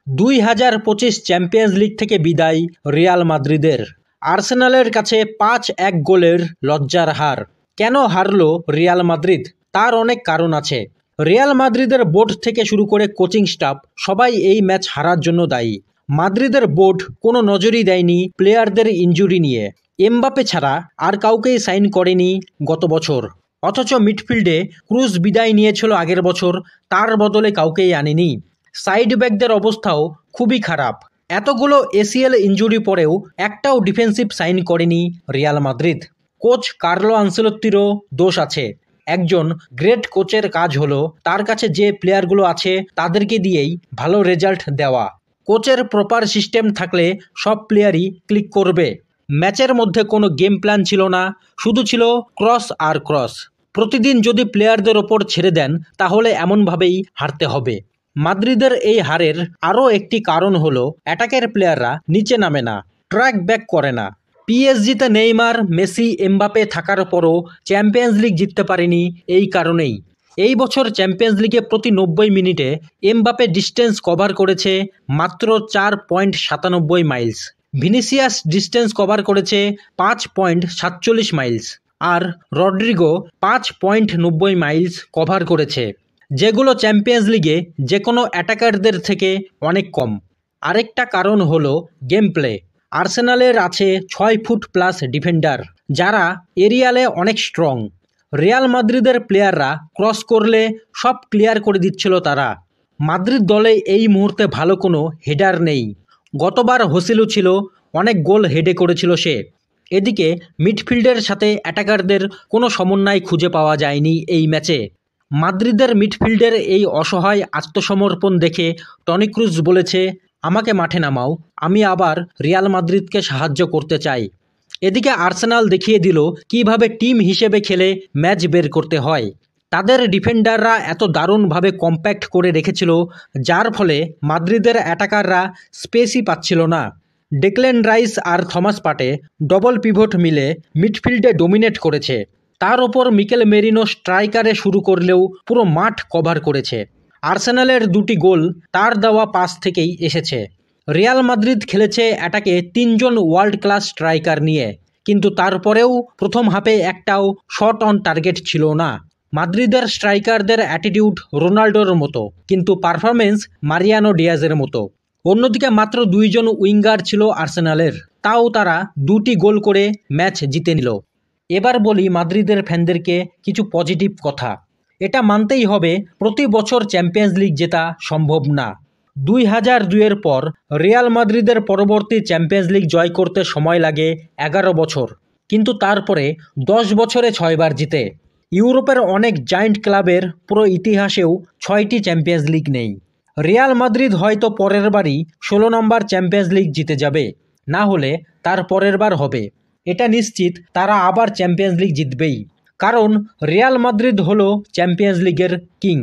2025 champions league থেকে বিদায় Real মাদ্রিদের। আর্সেনালের কাছে 5-1 গোলের লজ্জার হার। কেন হারল রিয়াল মাদ্রিদ? তার অনেক কারণ আছে। রিয়াল মাদ্রিদের বোর্ড থেকে শুরু করে কোচিং স্টাফ সবাই এই ম্যাচ হারার জন্য দায়ী। মাদ্রিদের বোর্ড কোনো নজরই দেয়নি প্লেয়ারদের ইনজুরি নিয়ে। এমবাপে ছাড়া আর কাউকেই সাইন করেনি গত বছর, অথচ মিডফিল্ডে ক্রুজ বিদায় নিয়েছিল আগের বছর, তার বদলে কাউকেই আনেনি। সাইড ব্যাকদের অবস্থাও খুবই খারাপ। এতগুলো এসিএল ইনজুরি পরেও একটাও ডিফেন্সিভ সাইন করেনি রিয়াল মাদ্রিদ। কোচ কার্লো আনসেলোত্তিরও দোষ আছে। একজন গ্রেট কোচের কাজ হলো তার কাছে যে প্লেয়ারগুলো আছে তাদেরকে দিয়েই ভালো রেজাল্ট দেওয়া। কোচের প্রপার সিস্টেম থাকলে সব প্লেয়ারই ক্লিক করবে। ম্যাচের মধ্যে কোনো গেম প্ল্যান ছিল না, শুধু ছিল ক্রস আর ক্রস। প্রতিদিন যদি প্লেয়ারদের ওপর ছেড়ে দেন তাহলে এমনভাবেই হারতে হবে। মাদ্রিদের এই হারের আরও একটি কারণ হলো অ্যাটাকের প্লেয়াররা নিচে নামে না, ট্র্যাক ব্যাক করে না। পিএসজিতে নেইমার, মেসি, এমবাপে থাকার পরও চ্যাম্পিয়ন্স লিগ জিততে পারেনি এই কারণেই। এই বছর চ্যাম্পিয়ন্স লিগে প্রতি 90 মিনিটে এমবাপে ডিস্টেন্স কভার করেছে মাত্র 4.97 মাইলস। ভিনিসিয়াস ডিস্টেন্স কভার করেছে 5.47 মাইলস, আর রড্রিগো 5.90 মাইলস কভার করেছে, যেগুলো চ্যাম্পিয়ন্স লিগে যে কোনো অ্যাটাকারদের থেকে অনেক কম। আরেকটা কারণ হলো গেম প্লে। আর্সেনালের আছে 6 ফুট প্লাস ডিফেন্ডার যারা এরিয়ালে অনেক স্ট্রং। রিয়াল মাদ্রিদের প্লেয়াররা ক্রস করলে সব ক্লিয়ার করে দিচ্ছিল তারা। মাদ্রিদ দলে এই মুহূর্তে ভালো কোনো হেডার নেই। গতবার হোসেলু ছিল, অনেক গোল হেডে করেছিল সে। এদিকে মিডফিল্ডের সাথে অ্যাটাকারদের কোনো সমন্বয় খুঁজে পাওয়া যায়নি এই ম্যাচে। মাদ্রিদের মিডফিল্ডের এই অসহায় আত্মসমর্পণ দেখে টনি ক্রুজ বলেছে, আমাকে মাঠে নামাও, আমি আবার রিয়াল মাদ্রিদকে সাহায্য করতে চাই। এদিকে আর্সেনাল দেখিয়ে দিল কিভাবে টিম হিসেবে খেলে ম্যাচ বের করতে হয়। তাদের ডিফেন্ডাররা এত দারুণভাবে কম্প্যাক্ট করে রেখেছিল যার ফলে মাদ্রিদের অ্যাটাকাররা স্পেসই পাচ্ছিল না। ডেকল্যান রাইস আর থমাস পার্টে ডবল পিভট মিলে মিডফিল্ডে ডোমিনেট করেছে। তার ওপর মিকেল মেরিনো স্ট্রাইকারে শুরু করলেও পুরো মাঠ কভার করেছে। আর্সেনালের 2টি গোল তার দেওয়া পাস থেকেই এসেছে। রিয়াল মাদ্রিদ খেলেছে অ্যাটাকে 3 জন ওয়ার্ল্ড ক্লাস স্ট্রাইকার নিয়ে, কিন্তু তারপরেও প্রথম হাফে একটাও শট অন টার্গেট ছিল না। মাদ্রিদের স্ট্রাইকারদের অ্যাটিটিউড রোনাল্ডোর মতো, কিন্তু পারফরমেন্স মারিয়ানো ডিয়াজের মতো। অন্যদিকে মাত্র 2 জন উইঙ্গার ছিল আর্সেনালের, তাও তারা 2টি গোল করে ম্যাচ জিতে নিল। এবার বলি মাদ্রিদের ফ্যানদেরকে কিছু পজিটিভ কথা। এটা মানতেই হবে প্রতি বছর চ্যাম্পিয়ন্স লিগ জেতা সম্ভব না। 2002-এর পর রিয়াল মাদ্রিদের পরবর্তী চ্যাম্পিয়ন্স লিগ জয় করতে সময় লাগে 11 বছর, কিন্তু তারপরে 10 বছরে 6 বার জিতে। ইউরোপের অনেক জায়ান্ট ক্লাবের পুরো ইতিহাসেও 6টি চ্যাম্পিয়ন্স লিগ নেই। রিয়াল মাদ্রিদ হয়তো পরের বারই 16 নম্বর চ্যাম্পিয়ন্স লিগ জিতে যাবে, না হলে তার পরের বার হবে। এটা নিশ্চিত তারা আবার চ্যাম্পিয়ন্স লিগ জিতবেই, কারণ রিয়াল মাদ্রিদ হলো চ্যাম্পিয়ন্স লিগের কিং।